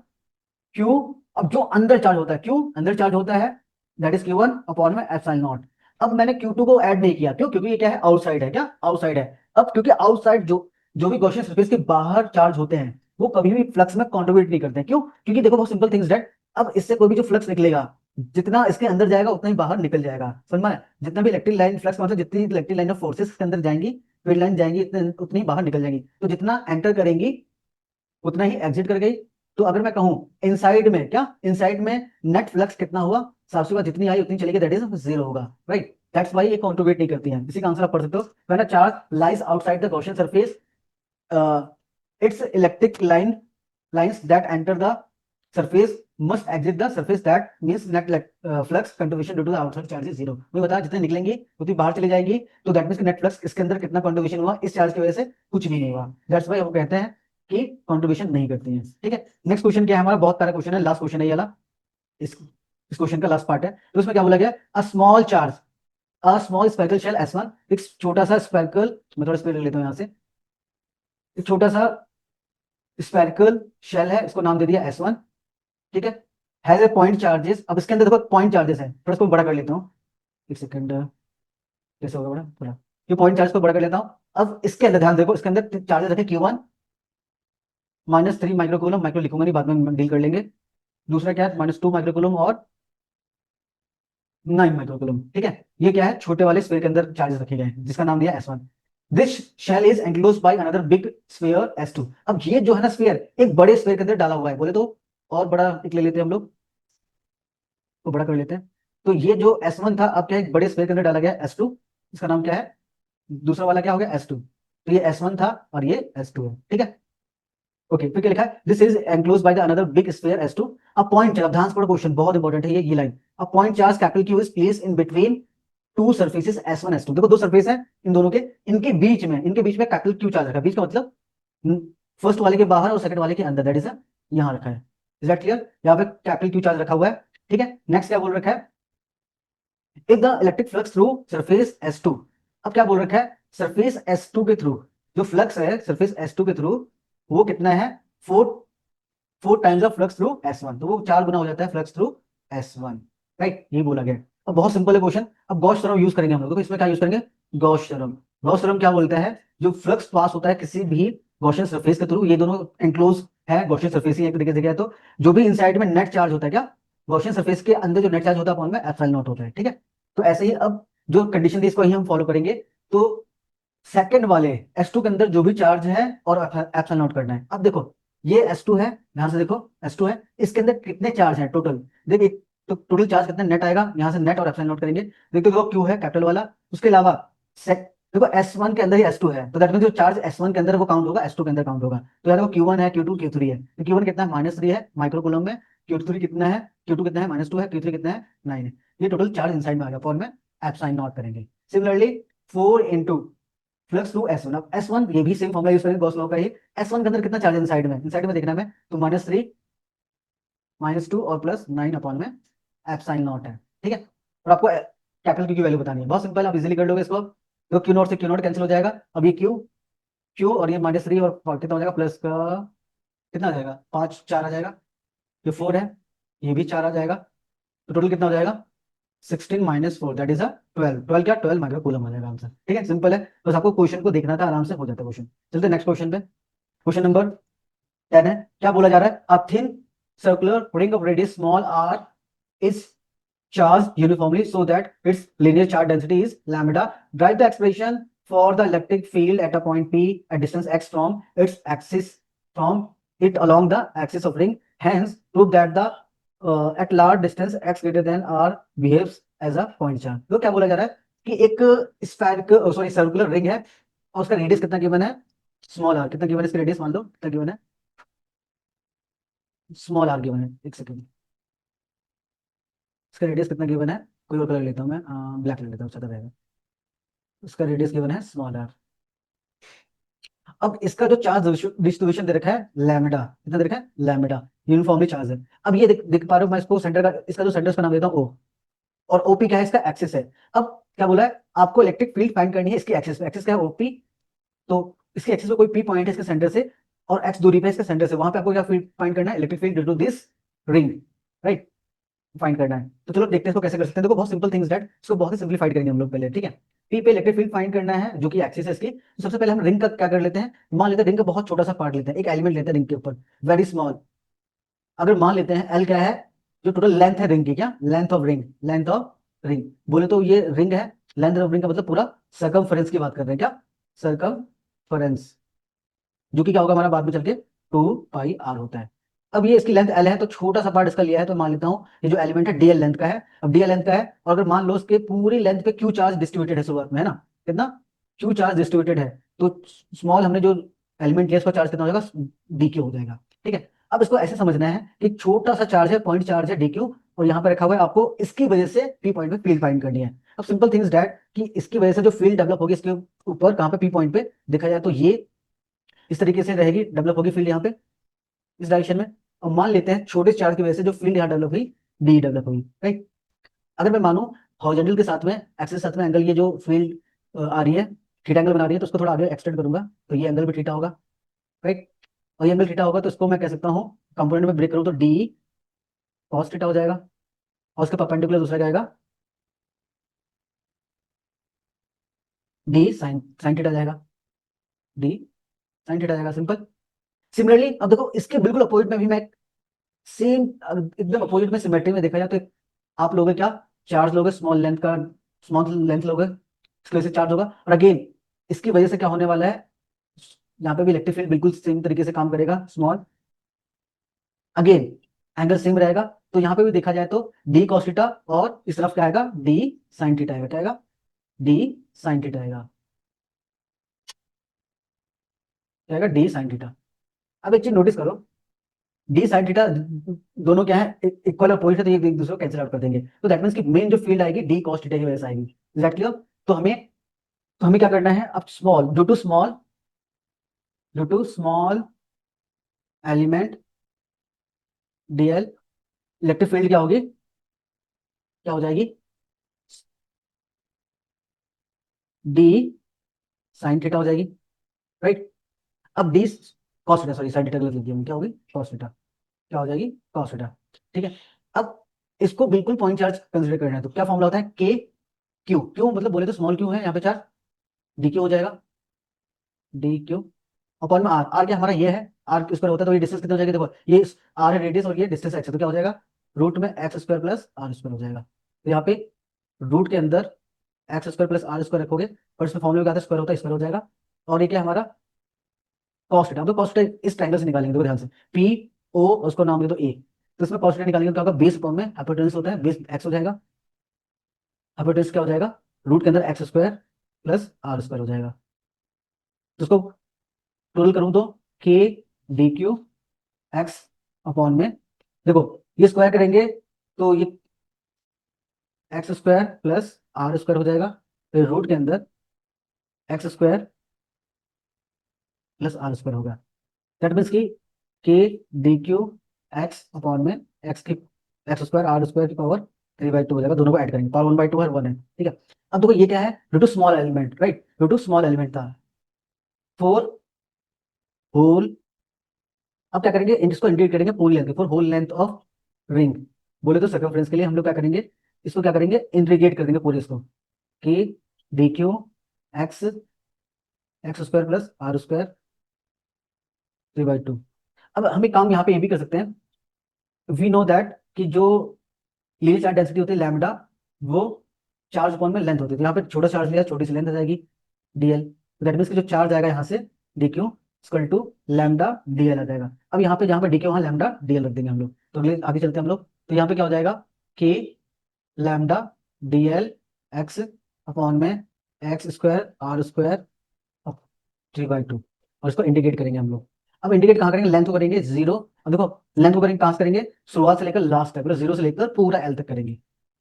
क्यू, अब जो अंदर चार्ज होता है, क्यू अंदर चार्ज होता है, दैट इज Q1 अपॉन में एप्सिलॉन नॉट। अब मैंने Q2 को ऐड नहीं किया, क्यों, क्योंकि ये क्या है, आउटसाइड है, क्या आउटसाइड है। अब क्योंकि आउटसाइड जो जो भी गॉसियन सरफेस के बाहर चार्ज होते हैं, वो कभी भी फ्लक्स में कंट्रीब्यूट नहीं करते हैं, क्यों, क्योंकि देखो बहुत सिंपल थिंग्स दैट, अब इससे कोई भी जो फ्लक्स निकलेगा, जितना इसके अंदर जाएगा उतना ही बाहर निकल जाएगा, समझ में, जितना भी इलेक्ट्रिक लाइन फ्लक्स मतलब जितनी इलेक्ट्रिक लाइन ऑफ फोर्सेस के अंदर जाएंगी, फील्ड लाइन जाएंगी, उतनी बाहर निकल जाएंगी। तो जितना एंटर करेंगी उतना ही एग्जिट कर गई। तो अगर मैं कहूं इनसाइड में, क्या इनसाइड में नेट फ्लक्स कितना हुआ, साफ सी बात, जितनी आई उतनी चलेगी, दैट इज जीरो होगा, राइट। दैट्स वाई ये कंट्रीब्यूट नहीं करती हैं। इसी का आंसर आप पढ़ सकते हो, when a charge lies outside the Gaussian surface, its electric lines that enter the surface must exit the surface, that means net flux contribution due to the outside charge is zero. मुझे बताया जितने निकलेंगी उतनी बाहर चली जाएगी, तो that means net flux इसके अंदर कितना कंट्रीब्यूशन हुआ, इस चार्ज की वजह से कुछ भी नहीं हुआ। दैट्स वाई हम कहते हैं कि कंट्रीब्यूशन नहीं करती हैं, ठीक है। नेक्स्ट क्वेश्चन क्या है हमारा, बहुत प्यारा क्वेश्चन है, लास्ट क्वेश्चन है ये वाला, इस क्वेश्चन का लास्ट पार्ट है। तो इसमें क्या बोला गया, a small charge, a small spherical shell S1, एक छोटा सा स्पेरिकल, मैं थोड़ा स्पीड लेता हूं यहाँ से, एक छोटा सा स्पेरिकल शेल है, इसको नाम दे दिया S1, ठीक है। हैज ए पॉइंट चार्जेस, अब इसके अंदर देखो पॉइंट चार्जेस है, थोड़ा इसको बड़ा कर लेता हूँ, एक सेकंड, कैसे होगा बड़ा थोड़ा, ये पॉइंट चार्ज को बड़ा कर लेता हूँ। अब इसके अंदर ध्यान देखो, इसके अंदर चार्जेस रखे Q1 -3 माइक्रोकूलम, माइक्रो लिखूंगा नहीं, बाद में डील कर लेंगे। दूसरा क्या है, -2 माइक्रोकूलम और 9 माइक्रोकूलम, ठीक है। ये क्या है, छोटे वाले स्फीयर के अंदर चार्जेस रखे गए हैं, जिसका नाम दिया S1। This shell is enclosed by another big sphere S2। अब ये जो है ना स्फीयर, एक बड़े स्फीयर के अंदर डाला हुआ है, बोले तो और बड़ा एक ले लेते हैं हम लोग, तो बड़ा कर लेते हैं। तो ये जो S1 था, अब क्या है, एक बड़े स्फीयर के अंदर डाला गया S2, इसका नाम क्या है, दूसरा वाला क्या हो गया S2। तो ये S1 था और ये S2 है, ठीक है। ओके, फिर क्या लिखा है, this is enclose by the another big sphere S2। अब पॉइंट चार्ज, ध्यान से पढ़ो क्वेश्चन, बहुत इंपॉर्टेंट है ये लाइन। अब point charge capital Q is place in between two surfaces S1 S2। देखो दो सरफेस है इन दोनों के, इनके बीच में कैपिटल Q चार्ज रखा, बीच का मतलब फर्स्ट वाले के बाहर और सेकंड वाले के अंदर, दैट इज यहाँ रखा है। Is that clear? यहाँ पे कैपिटल क्यू चार्ज रखा हुआ है, ठीक है। नेक्स्ट क्या बोल रखा है, if the electric flux through surface S2, अब क्या बोल रखा है, सरफेस S2 के थ्रू जो फ्लक्स है सरफेस S2 के थ्रू वो कितना है, four four times of flux through S1, तो वो 4 गुना हो जाता है फ्लक्स थ्रू S1, राइट, ये बोला गया। अब बहुत सिंपल है क्वेश्चन, अब गॉस थ्योरम यूज करेंगे हम लोग, तो इसमें क्या यूज करेंगे, गॉस थ्योरम। गॉस थ्योरम क्या बोलता है, जो फ्लक्स पास होता है किसी भी गॉसियन सरफेस के थ्रू, ये दोनों एंक्लोज है गॉसियन सरफेस ही एक तरीके से देखा जाए तो, जो भी इनसाइड में नेट चार्ज होता है, क्या गॉसियन सरफेस के अंदर जो नेट चार्ज होता है अपॉन में एप्सिलॉन नॉट होता है, ठीक है। तो ऐसे ही अब जो कंडीशन थी इसको ही हम फॉलो करेंगे। तो सेकंड वाले S2 के अंदर जो भी चार्ज है और एप्सिलॉन नॉट करना है। अब देखो ये S2 है, ध्यान से देखो S2 है, इसके अंदर कितने चार्ज हैं टोटल, देखिए तो टोटल चार्ज कितना नेट आएगा, यहाँ से नेट और एप्सिलॉन नोट करेंगे। देखो देखो Q है कैपिटल वाला, उसके अलावा देखो S1 के अंदर ही S2 है, तो दैट मींस जो चार्ज S1 के अंदर वो काउंट होगा, S2 के अंदर काउंट होगा। तो यार देखो Q1 है, Q2 Q3 है, तो Q1 कितना है, -3 है माइक्रो कूलम में, Q3 कितना है, Q2 कितना है, -2 है, Q3 कितना है, 9 है। ये टोटल चार्ज इनसाइड में आ गया, फॉर में एप्सिलॉन नॉट करेंगे। Similarly 4 into flux through S1, अब S1 ये भी सेम फॉर्मूला यूज करेंगे गॉस लॉ का ही। S1 के अंदर कितना चार्ज है इनसाइड में देखना है हमें, तो -3 -2 और +9 अपॉन में एप्सिलॉन नॉट है, ठीक है। और आपको कैपिटल Q की वैल्यू बतानी है, बहुत सिंपल, आप इजीली कर लोगे इसको। तो Q नॉट से Q नॉट कैंसिल हो जाएगा, अब ये Q और ये -3 और कितना हो जाएगा, प्लस का कितना आ जाएगा, 5 4 आ जाएगा, ये 4 है, ये भी 4 आ जाएगा, तो टोटल कितना हो जाएगा, 16 - 4 दैट इज 12, 12 क्या, 12 माइक्रो कूलम आ जाएगा आंसर, ठीक है। सिंपल है, बस आपको क्वेश्चन को देखना था, आराम से हो जाता है क्वेश्चन। चलते नेक्स्ट क्वेश्चन पे, क्वेश्चन नंबर 10 है। क्या बोला जा रहा है, a thin circular ring of radius small r is charged uniformly so that its linear charge density is lambda. Write the expression for the electric field at a point P at distance x from its axis from it along the axis of ring. Hence, prove that the at large distance x greater than r behaves as a point charge. तो क्या बोला जा रहा है कि एक spherical sorry circular ring है और उसका रेडियस कितना गिवन है, स्मॉल आर, कितना गिवन है इसका रेडियस, मान लो कितना गिवन है, स्मॉल आर गिवन है, एक सेकंड, इसका रेडियस कितना गिवन है, कोई और कलर लेता हूँ मैं, ब्लैक ले लेता हूँ, अच्छा रहेगा। उसका रेडियस गिवन है स्मॉल आर। अब इसका जो चार्ज डिस्ट्रीब्यूशन दे रखा है लैम्डा, कितना दे रखा है, लैम्डा, यूनिफॉर्मली चार्ज है। अब ये देख पा रहे हो, मैं इसको सेंटर का, इसका जो सेंटर का नाम देता हूँ O, और OP क्या है, इसका एक्सिस है। अब क्या बोला है, आपको इलेक्ट्रिक फील्ड फाइंड करनी है इसकी एक्सिस पे, एक्सिस क्या है, OP, तो इसके एक्सिस पे कोई P पॉइंट है इसके सेंटर से और X दूरी पे इसके सेंटर से, वहां पे आपको क्या फील्ड फाइंड करना है, electric field due to this ring, right, find करना है। तो चलो देखते हैं इसको कैसे कर सकते हैं। देखो बहुत सिंपल थिंग्स दैट, इसको बहुत ही सिंपलीफाइड करेंगे हम लोग पहले, ठीक है। पी पे इलेक्ट्रिक फील्ड फाइंड करना है जो कि एक्सिस है इसकी, तो सबसे पहले हम रिंग का क्या कर लेते हैं, मान लेते हैं रिंग का बहुत छोटा सा पार्ट लेते हैं, एक एलिमेंट लेते हैं रिंग के ऊपर, वेरी स्मॉल। अगर मान लेते हैं एल क्या है, जो टोटल लेंथ है रिंग की, क्या length of ring, length of ring बोले तो ये रिंग है, लेंथ ऑफ रिंग का मतलब पूरा सर्कमफेरेंस की बात कर रहे हैं, क्या सर्कमफेरेंस, जो कि क्या होगा हमारा बाद में चल के 2πr होता है। अब ये इसकी लेंथ L है, तो छोटा सा पार्ट इसका लिया है, तो मान लेता हूँ ये जो एलिमेंट है DL लेंथ का है। अब DL लेंथ का है, और अगर मान लो इसके पूरी लेंथ पे Q चार्ज डिस्ट्रीब्यूटेड है शुरुआत में, है ना, कितना Q चार्ज डिस्ट्रीब्यूटेड है, तो स्मॉल हमने जो एलिमेंट लिया उसका चार्ज कितना हो जाएगा, DQ हो जाएगा, ठीक है। अब इसको ऐसे समझना है कि छोटा सा चार्ज है, पॉइंट चार्ज है DQ, और यहाँ पे रखा हुआ है, आपको इसकी वजह से P पॉइंट पे फील्ड फाइंड करनी है। अब सिंपल थिंग्स दैट कि इसकी वजह से जो फील्ड डेवलप होगी इसके ऊपर, कहाँ पे P पॉइंट पे देखा जाए तो ये इस तरीके से रहेगी, डेवलप होगी फील्ड यहाँ पे इस डायरेक्शन में। और मान लेते हैं छोटे चार्ज की वजह से जो फील्ड यहाँ डेवलप हुई, डी डेवलप हुई, राइट। अगर मैं मानूं हॉरिजॉन्टल के साथ में, एक्सिस के साथ में एंगल, ये जो फील्ड आ रही है थीटा एंगल बना रही है, तो उसको थोड़ा आगे एक्सटेंड करूंगा तो ये एंगल भी थीटा होगा, राइट। और ये एंगल थीटा होगा तो इसको मैं कह सकता हूँ कंपोनेंट में ब्रेक करूँ तो डी कॉस थीटा हो जाएगा, और उसके परपेंडिकुलर दूसरा जाएगा डी साइन साइन थीटा जाएगा, डी साइन थीटा जाएगा, सिंपल। सिमिलरली अब देखो इसके बिल्कुल अपोजिट में भी मैं सेम एकदम अपोजिट में सिमेट्री में देखा जाए तो आप लोगे क्या, चार्ज लोगे स्मॉल लेंथ का, स्मॉल लेंथ लोगे, इसकी वजह से चार्ज होगा, और अगेन इसकी वजह से क्या होने वाला है, यहाँ पे भी इलेक्ट्रिक फील्ड बिल्कुल सेम तरीके से काम करेगा, स्मॉल, अगेन एंगल सेम रहेगा, तो यहाँ पे भी देखा जाए तो डी कॉस थीटा, और इस तरफ क्या आएगा, डी साइन थीटा आएगा, क्या आएगा, डी साइन थीटा आएगा, क्या आएगा, डी साइन थीटा। अब एक चीज नोटिस करो, डी साइन थीटा दोनों क्या है, इक्वल अपोजिट है, तो ये एक दूसरे को कैंसिल आउट कर देंगे, तो दैट मींस कि मेन जो फील्ड आएगी डी कॉस थीटा की वजह से आएगी, एग्जैक्टली। तो हमें क्या करना है, अब small due to small due to small element DL, electric field क्या होगी, क्या हो जाएगी, डी साइन थीटा हो जाएगी, राइट। अब D cos theta, sorry sine theta गलत लिख दिया मैंने, क्या होगी कॉस थीटा, क्या हो जाएगी कॉस थीटा, ठीक है। अब इसको बिल्कुल पॉइंट चार्ज कंसिडर करना है, तो क्या फॉर्मूला होता है, के क्यू, क्यों मतलब बोले तो स्मॉल क्यू है यहाँ पे चार्ज, डी क्यू हो जाएगा, डी क्यू अपॉन में आर, आर क्या हमारा ये है, आर स्क्वायर होता है तो ये डिस्टेंस कितना हो जाएगा, देखो ये आर है रेडियस और ये डिस्टेंस एक्स है, तो क्या हो जाएगा रूट में X square plus R square हो जाएगा। तो यहाँ पे रूट के अंदर X square plus R square रखोगे, और इसमें फॉर्मूला क्या आता है, स्क्वायर होता है, स्क्वायर हो जाएगा। और ये क्या है हमारा कॉस थीटा, तो कॉस थीटा इस ट्रायंगल से निकालेंगे, देखो ध्यान से, पी ओ उसको नाम दे दो ए, तो इसमें कॉस थीटा निकालेंगे तो आपका बेस अपॉन में हाइपोटेन्यूस होता है, बेस एक्स हो जाएगा, हाइपोटेन्यूस क्या हो जाएगा, रूट के अंदर X square plus R square हो जाएगा। तो इसको टोटल करूँ तो के डी क्यू एक्स अपॉन में, देखो ये स्क्वायर करेंगे तो ये X square plus R square हो जाएगा, फिर रूट के अंदर X square plus R square होगा। दैट मीन्स की K D Q X upon में एक्स की एक्स स्क्वायर आर स्क्वायर की पावर 3/2 हो जाएगा, दोनों को ऐड करेंगे, पावर 1/2 है 1 है, ठीक है। अब देखो ये क्या है, due to small element, right, due to small element था फोर होल, अब क्या करेंगे इसको इंटीग्रेट करेंगे पूरी length for whole length of ring, बोले तो सर्कमफ्रेंस के लिए हम लोग क्या करेंगे, इसको क्या करेंगे इंटीग्रेट कर देंगे पूरे इसको, कि D Q X X square plus R square 3/2। अब हम एक काम यहाँ पे ये भी कर सकते हैं, वी नो दैट कि जो लीनियर चार्ज डेंसिटी होती है लैम्डा, वो चार्ज अपॉन में लेंथ होती है, तो यहाँ पे छोटा चार्ज लिया, छोटी सी लेंथ आ जाएगी डीएल, तो दैट मीन्स कि जो चार्ज आएगा यहाँ से d q equal to lambda dl आ जाएगा। अब यहाँ पे जहाँ पे डी क्यू वहाँ लैम्डा डीएल रख देंगे हम लोग, तो अगले आगे चलते हैं हम लोग, तो यहाँ पे क्या हो जाएगा के लैम्डा डीएल एक्स अपॉन में एक्स स्क्वायर आर स्क्वायर 3/2, और इसको इंटीग्रेट करेंगे हम लोग। अब इंटीग्रेट कहाँ करेंगे, लेंथ को करेंगे जीरो, अब देखो लेंथ को करेंगे कहाँ से करेंगे, शुरुआत से लेकर लास्ट तक, मतलब जीरो से लेकर पूरा एल तक करेंगे,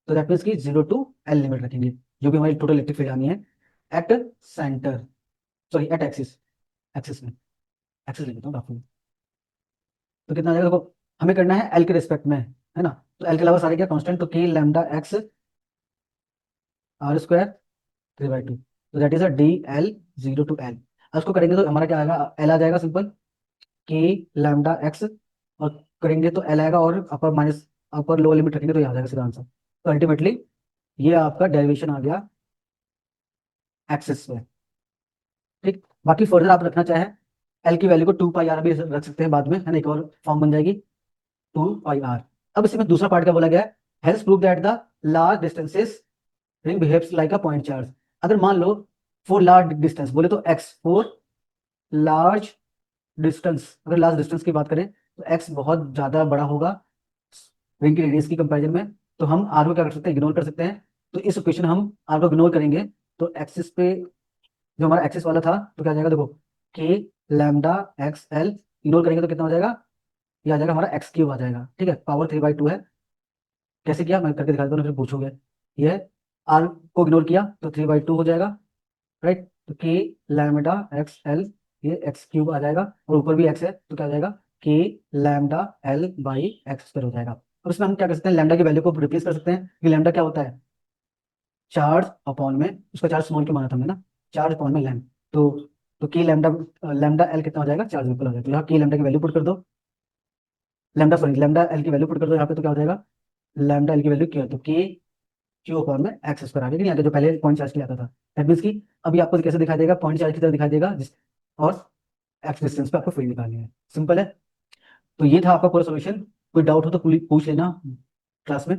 तो दैट मीन्स की 0 टू एल लिमिट रखेंगे, जो भी हमारी टोटल इलेक्ट्रिक फील्ड आनी है at centre, sorry at axis, axis में, एक्सिस लिख देता हूँ आपको, तो कितना आ जाएगा देखो, हमें करना है एल के रिस्पेक्ट में, है ना, तो एल के अलावा सारे क्या कांस्टेंट, तो के लैम्डा एक्स आर स्क्वायर 3/2, तो that is a D L 0 to L. उसको करेंगे तो हमारा क्या आएगा, एल आ जाएगा सिंपल, के लैम्डा एक्स, और करेंगे तो एल आएगा, और अपर माइनस अपर लोअर लिमिट रखेंगे तो ये आ जाएगा सीधा आंसर। तो अल्टीमेटली ये आपका डेरिवेशन आ गया एक्सिस में, ठीक। बाकी फर्दर आप रखना चाहें एल की वैल्यू को 2 पाई आर भी रख सकते हैं बाद में, है ना, एक और फॉर्म बन जाएगी 2 पाई आर। अब इसमें दूसरा पार्ट क्या बोला गया है, hence prove that the large distances ring behaves like a point charge. अगर मान लो फॉर लार्ज डिस्टेंस, बोले तो एक्स फॉर लार्ज डिस्टेंस, अगर लार्ज डिस्टेंस की बात करें तो एक्स बहुत ज्यादा बड़ा होगा रिंग की रेडियस की कंपैरिजन में, तो हम आर को क्या कर सकते हैं, इग्नोर कर सकते हैं। तो इस इक्वेशन हम आर को इग्नोर करेंगे, तो एक्सिस पे जो हमारा एक्सिस वाला था तो क्या आ जाएगा, देखो के लैम्डा एक्स एल, इग्नोर करेंगे तो कितना हो जाएगा, ये आ जाएगा हमारा एक्स क्यूब आ जाएगा, ठीक है, पावर 3/2 है। कैसे किया मैं करके दिखा देता हूँ, फिर पूछोगे, ये आर को इग्नोर किया तो 3/2 हो जाएगा, राइट, तो के लैम्डा एक्स एल, ये एक्स क्यूब आ जाएगा, और ऊपर भी एक्स है तो क्या आ जाएगा के lambda L by x square हो जाएगा। अब इसमें हम क्या कर सकते हैं, लैम्डा की वैल्यू को रिप्लेस कर सकते हैं, कि लैम्डा क्या होता है, चार्ज अपॉन में, उसका चार्ज स्मॉल क्यों माना था हमने ना, चार्ज अपॉन में लैम्ड, तो के लैम्डा, लैम्डा एल कितना हो जाएगा, चार्ज इक्वल हो जाएगा, तो यहाँ के लैम्डा की वैल्यू पुट कर दो, लैम्डा सॉरी लैम्डा एल की वैल्यू पुट कर दो यहाँ पे, तो क्या हो जाएगा लैम्डा एल की वैल्यू क्या है, तो के क्यू अपॉन में एक्स स्क्वायर आ गया, नहीं आगे जो पहले पॉइंट चार्ज किया था, दैट मीन्स की अभी आपको कैसे दिखाई देगा, पॉइंट चार्ज की तरह दिखाई देगा और एक्स डिस्टेंस पे आपको फील्ड निकालनी है, सिंपल है। तो ये था आपका पूरा सोल्यूशन, कोई डाउट हो तो पूछ लेना क्लास में।